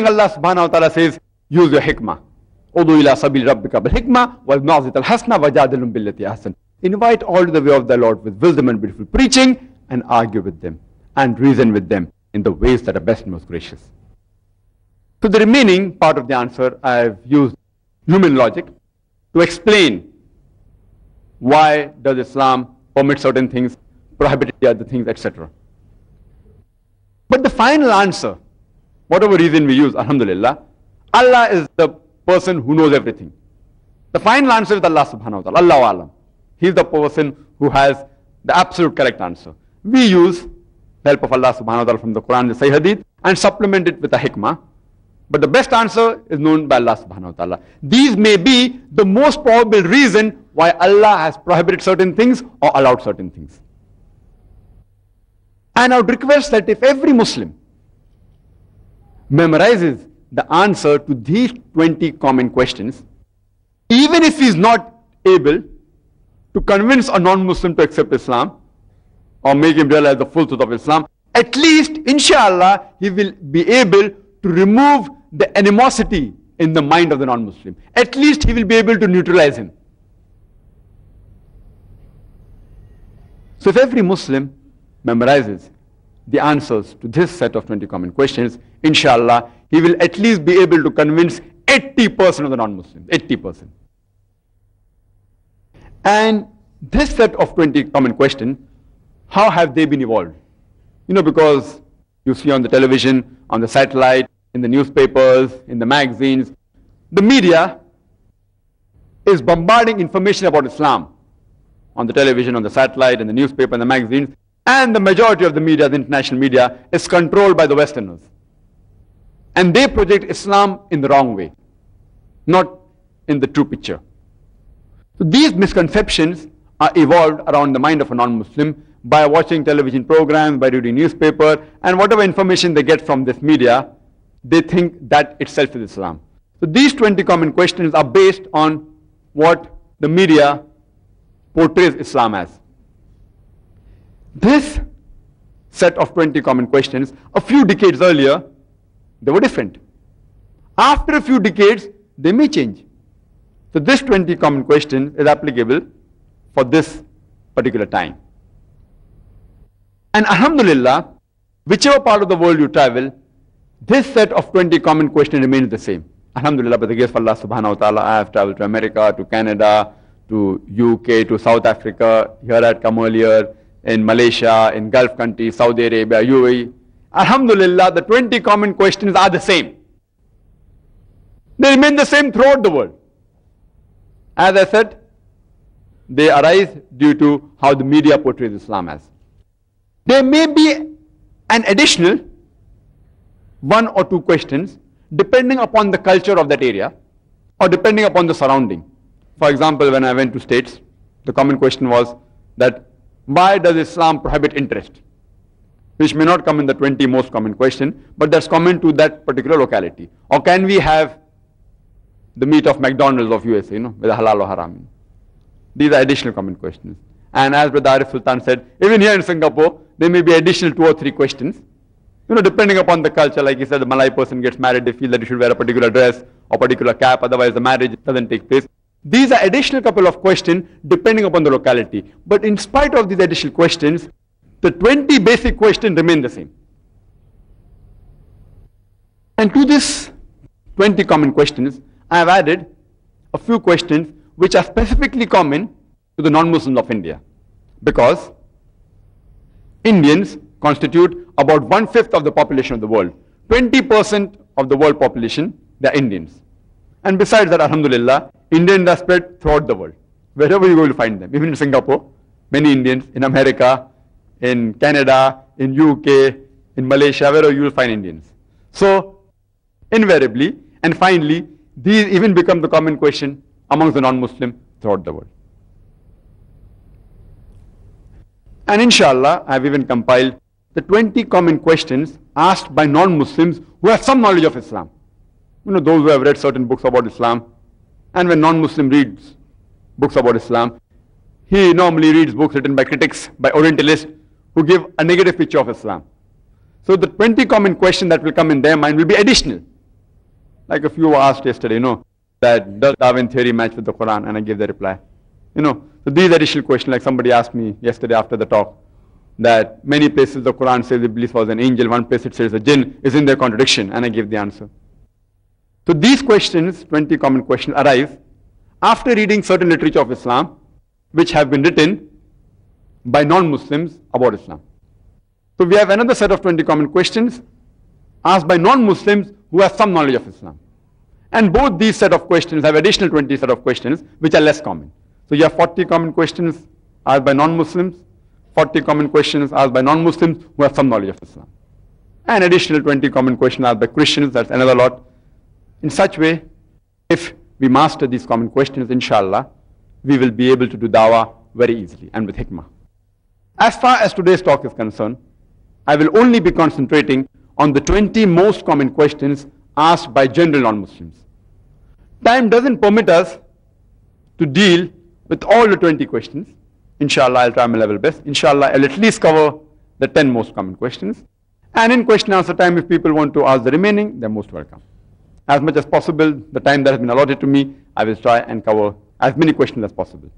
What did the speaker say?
Allah subhanahu wa ta'ala says, use your hikmah. Udu ila sabil rabbika bil hikmah wal maw'izat al hasana wajadilhum billati ahsan. Invite all to the way of the Lord with wisdom and beautiful preaching, and argue with them and reason with them in the ways that are best and most gracious. So the remaining part of the answer, I have used human logic to explain why does Islam permit certain things, prohibit the other things, etc. But the final answer, whatever reason we use, alhamdulillah, Allah is the person who knows everything. The final answer is Allah subhanahu wa ta'ala, Allahu alam. He is the person who has the absolute correct answer. We use the help of Allah subhanahu wa ta'ala from the Qur'an and the Hadith and supplement it with a hikmah. But the best answer is known by Allah subhanahu wa ta'ala. These may be the most probable reason why Allah has prohibited certain things or allowed certain things. And I would request that if every Muslim memorizes the answer to these 20 common questions, even if he is not able to convince a non-Muslim to accept Islam or make him realize the full truth of Islam, at least, inshallah, he will be able to remove the animosity in the mind of the non-Muslim. At least he will be able to neutralize him. So if every Muslim memorizes the answers to this set of 20 common questions, inshallah, he will at least be able to convince 80% of the non-Muslims, 80%. And this set of 20 common questions, how have they been evolved? You know, because you see on the television, on the satellite, in the newspapers, in the magazines, the media is bombarding information about Islam on the television, on the satellite, in the newspaper, and the magazines, and the majority of the media, the international media, is controlled by the Westerners. And they project Islam in the wrong way, not in the true picture. So these misconceptions are evolved around the mind of a non-Muslim by watching television programs, by reading newspaper, and whatever information they get from this media, they think that itself is Islam. So these 20 common questions are based on what the media portrays Islam as. This set of 20 common questions, a few decades earlier, they were different. After a few decades, they may change. So this 20 common question is applicable for this particular time. And alhamdulillah, whichever part of the world you travel, this set of 20 common questions remains the same. Alhamdulillah, by the grace of Allah subhanahu wa ta'ala, I have traveled to America, to Canada, to UK, to South Africa. Here I had come earlier, in Malaysia, in Gulf countries, Saudi Arabia, U.A.E. Alhamdulillah, the 20 common questions are the same. They remain the same throughout the world. As I said, they arise due to how the media portrays Islam as. There may be an additional 1 or 2 questions depending upon the culture of that area or depending upon the surrounding. For example, when I went to States, the common question was that why does Islam prohibit interest? Which may not come in the 20 most common question, but that's common to that particular locality. Or can we have the meat of McDonald's of U.S.A, you know, with a halal or haram? These are additional common questions. And as Brother Arif Sultan said, even here in Singapore, there may be additional 2 or 3 questions. You know, depending upon the culture, like he said, the Malay person gets married, they feel that he should wear a particular dress or particular cap, otherwise the marriage doesn't take place. These are additional couple of questions depending upon the locality. But in spite of these additional questions, the 20 basic questions remain the same. And to this 20 common questions, I have added a few questions which are specifically common to the non-Muslims of India. Because Indians constitute about 1/5 of the population of the world. 20% of the world population, they are Indians. And besides that, alhamdulillah, Indians are spread throughout the world. Wherever you go, you will find them. Even in Singapore, many Indians. In America, in Canada, in UK, in Malaysia, wherever you will find Indians. So, invariably, and finally, these even become the common question amongst the non-Muslim throughout the world. And inshallah, I have even compiled the 20 common questions asked by non-Muslims who have some knowledge of Islam. You know, those who have read certain books about Islam. And when non-Muslim reads books about Islam, he normally reads books written by critics, by Orientalists, who give a negative picture of Islam. So the 20 common questions that will come in their mind will be additional Like a few were asked yesterday, that does Darwin theory match with the Qur'an? And I gave the reply. So these additional questions, like somebody asked me yesterday after the talk, that many places the Qur'an says Iblis was an angel, one place it says a jinn, is in their contradiction, and I gave the answer. So these questions, 20 common questions, arise after reading certain literature of Islam, which have been written by non-Muslims about Islam. So we have another set of 20 common questions asked by non-Muslims who have some knowledge of Islam. And both these set of questions have additional 20 set of questions which are less common. So you have 40 common questions asked by non-Muslims, 40 common questions asked by non-Muslims who have some knowledge of Islam. And additional 20 common questions asked by Christians, that's another lot. In such way, if we master these common questions, inshallah, we will be able to do dawah very easily and with hikmah. As far as today's talk is concerned, I will only be concentrating on the 20 most common questions asked by general non-Muslims. Time doesn't permit us to deal with all the 20 questions. Inshallah, I'll try my level best. Inshallah, I'll at least cover the 10 most common questions. And in question answer time, if people want to ask the remaining, they're most welcome. As much as possible, the time that has been allotted to me, I will try and cover as many questions as possible.